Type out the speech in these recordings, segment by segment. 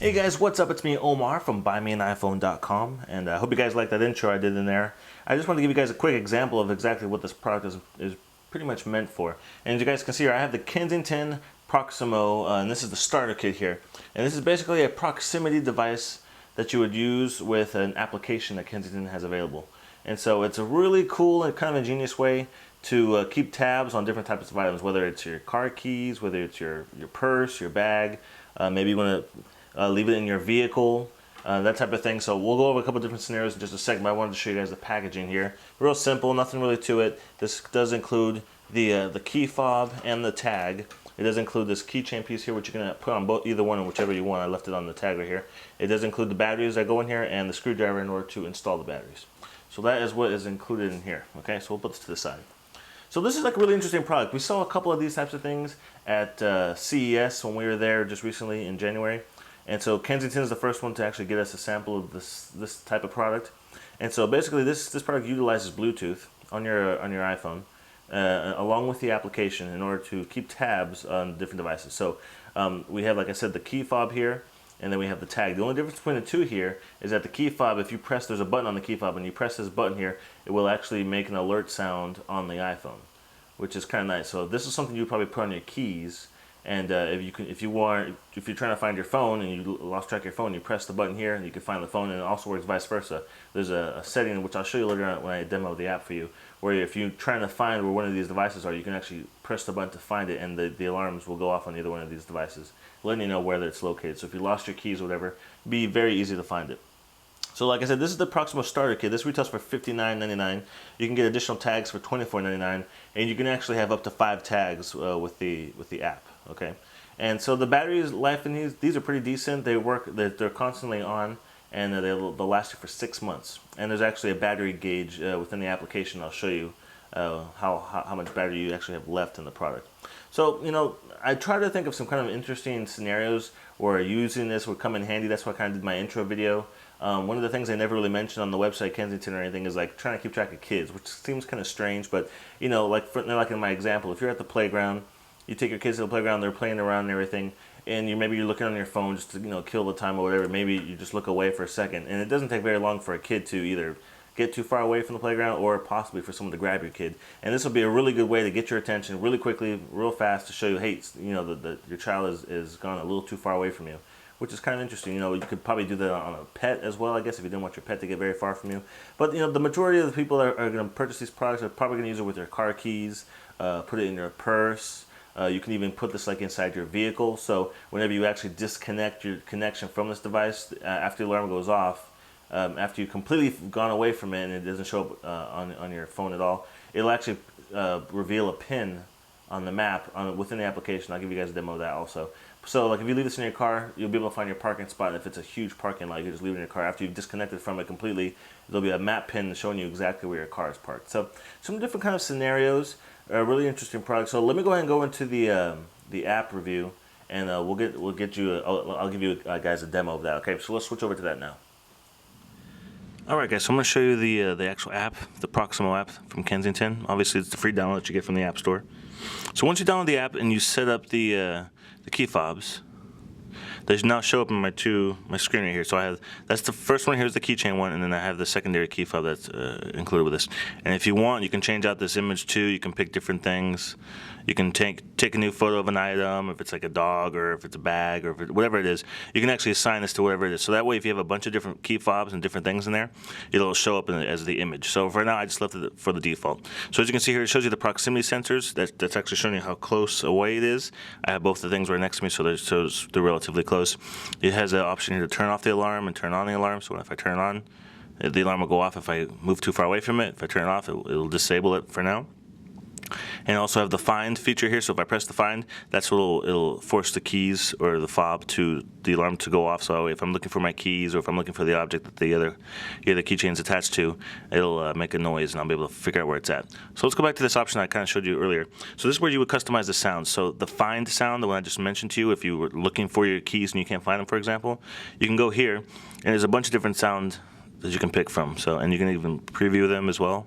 Hey guys, what's up? It's me, Omar from BuyMeAnIPhone.com, and I hope you guys liked that intro I did in there. I just want to give you guys a quick example of exactly what this product is pretty much meant for. And as you guys can see here, I have the Kensington Proximo, and this is the starter kit here. And this is basically a proximity device that you would use with an application that Kensington has available. And so it's a really cool and kind of ingenious way to keep tabs on different types of items, whether it's your car keys, whether it's your purse, your bag, maybe you want to leave it in your vehicle, that type of thing. So we'll go over a couple different scenarios in just a second, but I wanted to show you guys the packaging here. Real simple, nothing really to it. This does include the key fob and the tag. It does include this keychain piece here, which you can put on either one, whichever you want. I left it on the tag right here. It does include the batteries that go in here and the screwdriver in order to install the batteries. So that is what is included in here. Okay, so we'll put this to the side. So this is like a really interesting product. We saw a couple of these types of things at CES when we were there just recently in January. And so Kensington is the first one to actually get us a sample of this type of product. And so basically this product utilizes Bluetooth on your iPhone along with the application in order to keep tabs on different devices. So we have, like I said, the key fob here, and then we have the tag. The only difference between the two here is that the key fob, if you press, there's a button on the key fob, and you press this button here, it will actually make an alert sound on the iPhone, which is kind of nice. So this is something you probably put on your keys. And if you're trying to find your phone and you lost track of your phone, you press the button here and you can find the phone, and it also works vice versa. There's a setting which I'll show you later on when I demo the app for you, where if you're trying to find where one of these devices are, you can actually press the button to find it, and the alarms will go off on either one of these devices, letting you know where it's located. So if you lost your keys or whatever, it'd be very easy to find it. So like I said, this is the Proximo starter kit. This retails for $59.99. You can get additional tags for $24.99, and you can actually have up to 5 tags with the app. Okay, and so the battery life in these are pretty decent. They work. They're constantly on, and they'll last you for 6 months. And there's actually a battery gauge within the application. I'll show you how much battery you actually have left in the product. So, you know, I try to think of some kind of interesting scenarios where using this would come in handy. That's why I kind of did my intro video. One of the things I never really mentioned on the website, Kensington or anything, is like trying to keep track of kids, which seems kind of strange. But, you know, like in my example, if you're at the playground, you take your kids to the playground, they're playing around and everything, and maybe you're looking on your phone just to kill the time or whatever. Maybe you just look away for a second, and it doesn't take very long for a kid to either get too far away from the playground or possibly for someone to grab your kid. And this will be a really good way to get your attention really quickly, real fast, to show you, hey, your child is gone a little too far away from you, which is kind of interesting. You know, you could probably do that on a pet as well, I guess, if you didn't want your pet to get very far from you. But, you know, the majority of the people that are going to purchase these products are probably going to use it with their car keys, put it in your purse. You can even put this like inside your vehicle, so whenever you actually disconnect your connection from this device, after the alarm goes off, after you've completely gone away from it and it doesn't show up on your phone at all, it'll actually reveal a pin on the map within the application. I'll give you guys a demo of that also. So like if you leave this in your car, you'll be able to find your parking spot. And if it's a huge parking lot, you can just leave it in your car. After you've disconnected from it completely, there'll be a map pin showing you exactly where your car is parked. So some different kind of scenarios. A really interesting product. So let me go ahead and go into the app review, and I'll give you guys a demo of that. Okay, so let's switch over to that now. All right, guys. So I'm going to show you the actual app, the Proximo app from Kensington. Obviously, it's the free download that you get from the App Store. So once you download the app and you set up the key fobs, they now show up in my screen right here. So that's the first one here is the keychain one, and then I have the secondary key fob that's included with this. And if you want, you can change out this image too. You can pick different things. You can take a new photo of an item, if it's like a dog or if it's a bag or whatever it is. You can actually assign this to whatever it is. So that way, if you have a bunch of different key fobs and different things in there, it'll show up as the image. So for now, I just left it for the default. So as you can see here, it shows you the proximity sensors. That's actually showing you how close away it is. I have both the things right next to me, so they're relatively close. It has an option here to turn off the alarm and turn on the alarm. So if I turn it on, the alarm will go off if I move too far away from it. If I turn it off, it'll disable it for now. And also have the find feature here. So if I press the find, that's what it'll force the keys or the fob to the alarm to go off. So if I'm looking for my keys or if I'm looking for the object that the other keychain's attached to, it'll make a noise and I'll be able to figure out where it's at. So let's go back to this option I kind of showed you earlier. So this is where you would customize the sound. So the find sound, the one I just mentioned to you, if you were looking for your keys and you can't find them, for example, you can go here and there's a bunch of different sounds that you can pick from. So, and you can even preview them as well.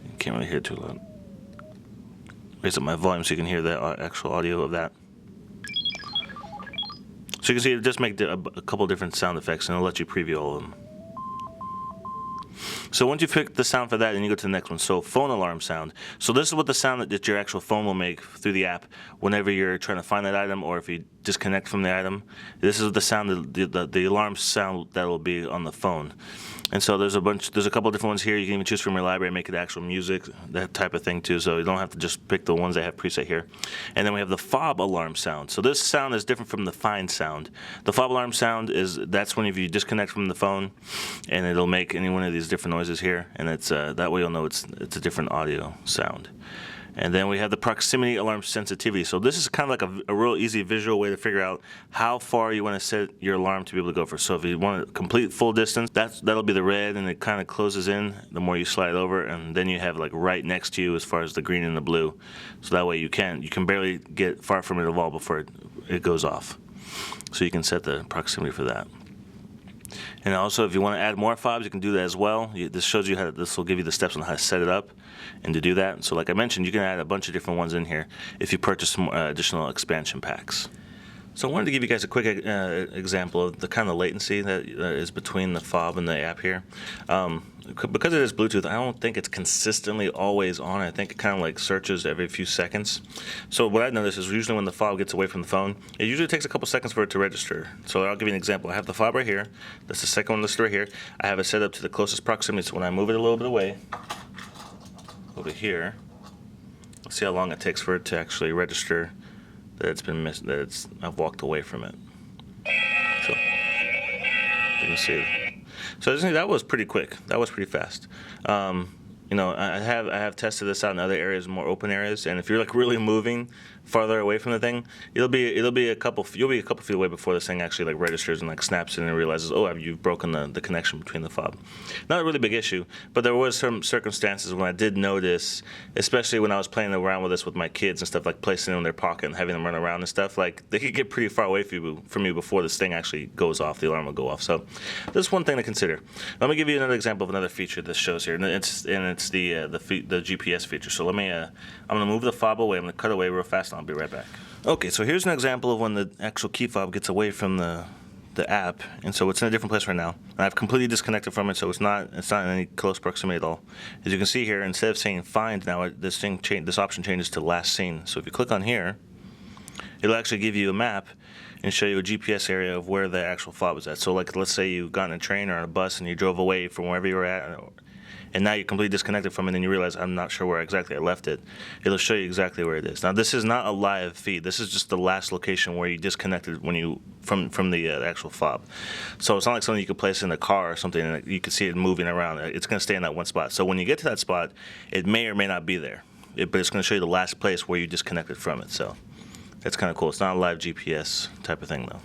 You can't really hear it too loud. Raise up my volume so you can hear the actual audio of that. So So you can see it just make a couple different sound effects, and it'll let you preview all of them. So once you pick the sound for that, then you go to the next one. So phone alarm sound. So this is what the sound that your actual phone will make through the app whenever you're trying to find that item, or if you disconnect from the item. This is the sound, the alarm sound that will be on the phone. And so there's a couple different ones here. You can even choose from your library, make it actual music, that type of thing too. So you don't have to just pick the ones that have preset here. And then we have the fob alarm sound. So this sound is different from the find sound. The fob alarm sound that's when if you disconnect from the phone, and it'll make any one of these different noises here, and it's that way you'll know it's a different audio sound. And then we have the proximity alarm sensitivity. So this is kind of like a real easy visual way to figure out how far you want to set your alarm to be able to go for. So if you want a complete full distance, that'll be the red, and it kind of closes in the more you slide over, and then you have like right next to you as far as the green and the blue. So that way you can barely get far from it at all before it goes off. So you can set the proximity for that. And also, if you want to add more fobs, you can do that as well. This shows you this will give you the steps on how to set it up and to do that. So like I mentioned, you can add a bunch of different ones in here if you purchase some additional expansion packs. So I wanted to give you guys a quick example of the kind of latency that is between the fob and the app here. Because it is Bluetooth, I don't think it's consistently always on. I think it kind of like searches every few seconds. So what I noticed is usually when the fob gets away from the phone, it usually takes a couple seconds for it to register. So I'll give you an example. I have the fob right here. That's the second one listed right here. I have it set up to the closest proximity. So when I move it a little bit away, over here, let's see how long it takes for it to actually register that I've walked away from it. So you can see. So that was pretty quick. That was pretty fast. I have tested this out in other areas, more open areas, and if you're like really moving farther away from the thing, you'll be a couple feet away before this thing actually like registers and like snaps in and realizes, oh, you've broken the connection between the fob. Not a really big issue, but there was some circumstances when I did notice, especially when I was playing around with this with my kids and stuff, like placing them in their pocket and having them run around and stuff, like they could get pretty far away from you before this thing actually goes off, the alarm will go off. So that's one thing to consider. Let me give you another example of another feature this shows here, and it's the GPS feature. So I'm gonna move the fob away. I'm gonna cut away real fast, and I'll be right back. Okay, so here's an example of when the actual key fob gets away from the app, and so it's in a different place right now. And I've completely disconnected from it, so it's not in any close proximity at all. As you can see here, instead of saying find now, this option changes to last seen. So if you click on here, it'll actually give you a map and show you a GPS area of where the actual fob is at. So like, let's say you got on a train or on a bus and you drove away from wherever you were at, and now you're completely disconnected from it, and you realize I'm not sure where exactly I left it. It'll show you exactly where it is. Now this is not a live feed. This is just the last location where you disconnected from the actual fob. So it's not like something you could place in a car or something and you can see it moving around. It's going to stay in that one spot. So when you get to that spot, it may or may not be there, but it's going to show you the last place where you disconnected from it. So that's kind of cool. It's not a live GPS type of thing though.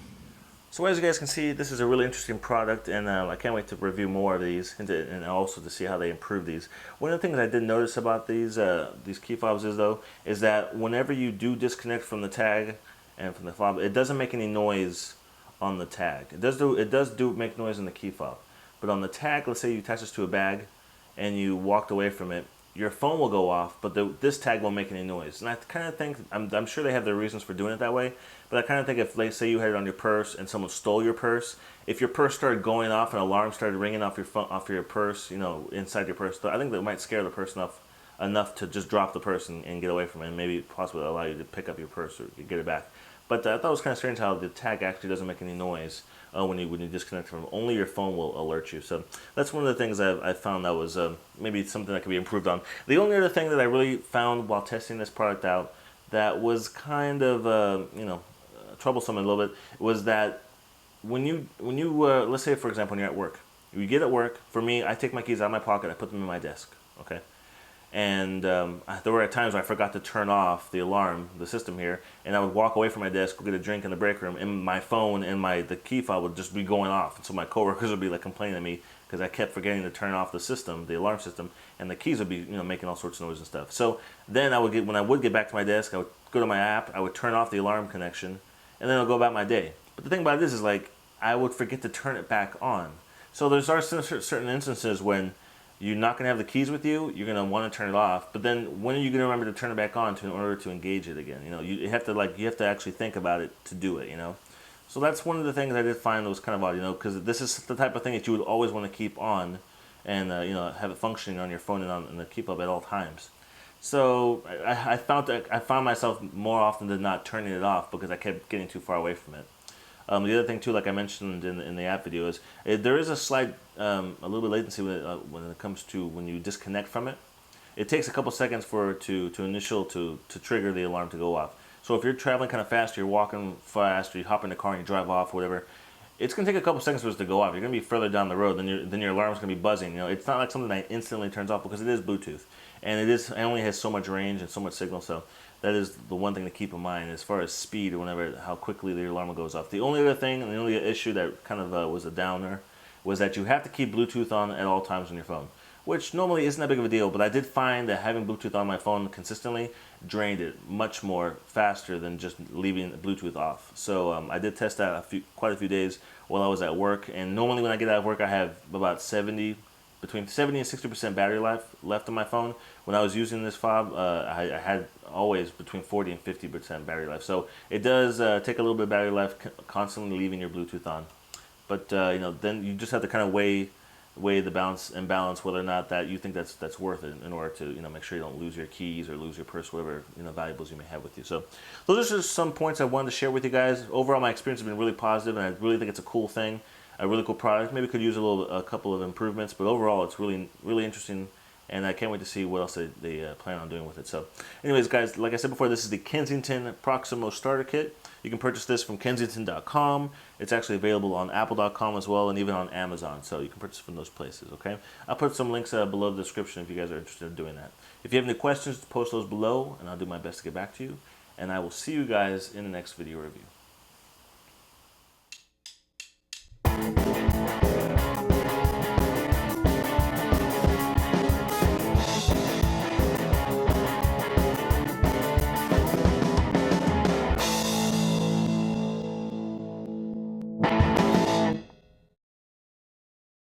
So as you guys can see, this is a really interesting product, and I can't wait to review more of these and also to see how they improve these. One of the things I did notice about these key fobs is that whenever you do disconnect from the tag and from the fob, it doesn't make any noise on the tag. It does make noise on the key fob, but on the tag, let's say you attach this to a bag and you walked away from it, your phone will go off, but this tag won't make any noise. And I kind of think, I'm sure they have their reasons for doing it that way, but I kind of think if, like, say you had it on your purse and someone stole your purse, if your purse started going off and alarm started ringing off your purse, inside your purse, I think that might scare the person enough to just drop the purse and get away from it, and maybe possibly allow you to pick up your purse or get it back. But I thought it was kind of strange how the tag actually doesn't make any noise when you disconnect from it. Only your phone will alert you. So that's one of the things I found that was maybe something that could be improved on. The only other thing that I really found while testing this product out that was kind of troublesome a little bit was that when you let's say for example when you're at work, you get at work. For me, I take my keys out of my pocket, I put them in my desk. Okay. And there were times where I forgot to turn off the alarm, the system here, and I would walk away from my desk, go get a drink in the break room, and my phone and the key fob would just be going off. And so my coworkers would be like complaining at me because I kept forgetting to turn off the system, the alarm system, and the keys would be making all sorts of noise and stuff. So then when I would get back to my desk, I would go to my app, I would turn off the alarm connection, and then I'll go about my day. But the thing about this is like I would forget to turn it back on. So there's certain instances when you're not going to have the keys with you, you're going to want to turn it off, but then when are you going to remember to turn it back on in order to engage it again? You have to actually think about it to do it, So that's one of the things I did find that was kind of odd, because this is the type of thing that you would always want to keep on, and have it functioning on your phone and keep up at all times. So I found myself more often than not turning it off because I kept getting too far away from it. The other thing too, like I mentioned in the app video, is there is a slight, a little bit latency when it comes to when you disconnect from it. It takes a couple seconds for it to trigger the alarm to go off. So if you're traveling kind of fast, you're walking fast, or you hop in the car and you drive off, or whatever, it's gonna take a couple seconds for it to go off. You're gonna be further down the road, then your alarm's gonna be buzzing. It's not like something that instantly turns off because it is Bluetooth, and it only has so much range and so much signal. So that is the one thing to keep in mind as far as speed or how quickly the alarm goes off. The only other thing and the only issue that kind of was a downer was that you have to keep Bluetooth on at all times on your phone, which normally isn't that big of a deal, but I did find that having Bluetooth on my phone consistently drained it much more faster than just leaving Bluetooth off. So I did test that quite a few days while I was at work, and normally when I get out of work I have about between 70 and 60% battery life left on my phone. When I was using this fob, I had always between 40 and 50% battery life. So it does take a little bit of battery life constantly leaving your Bluetooth on. But then you just have to kind of weigh the balance whether or not that you think that's worth it in order to make sure you don't lose your keys or lose your purse, whatever valuables you may have with you. So those are just some points I wanted to share with you guys. Overall, my experience has been really positive, and I really think it's a cool thing, a really cool product. Maybe could use a couple of improvements, but overall it's really interesting, and I can't wait to see what else they plan on doing with it. So anyways, guys, like I said before, this is the Kensington Proximo starter kit. You can purchase this from Kensington.com. It's actually available on Apple.com as well, and even on Amazon. So you can purchase from those places, okay? I'll put some links below the description if you guys are interested in doing that. If you have any questions, post those below, and I'll do my best to get back to you. And I will see you guys in the next video review.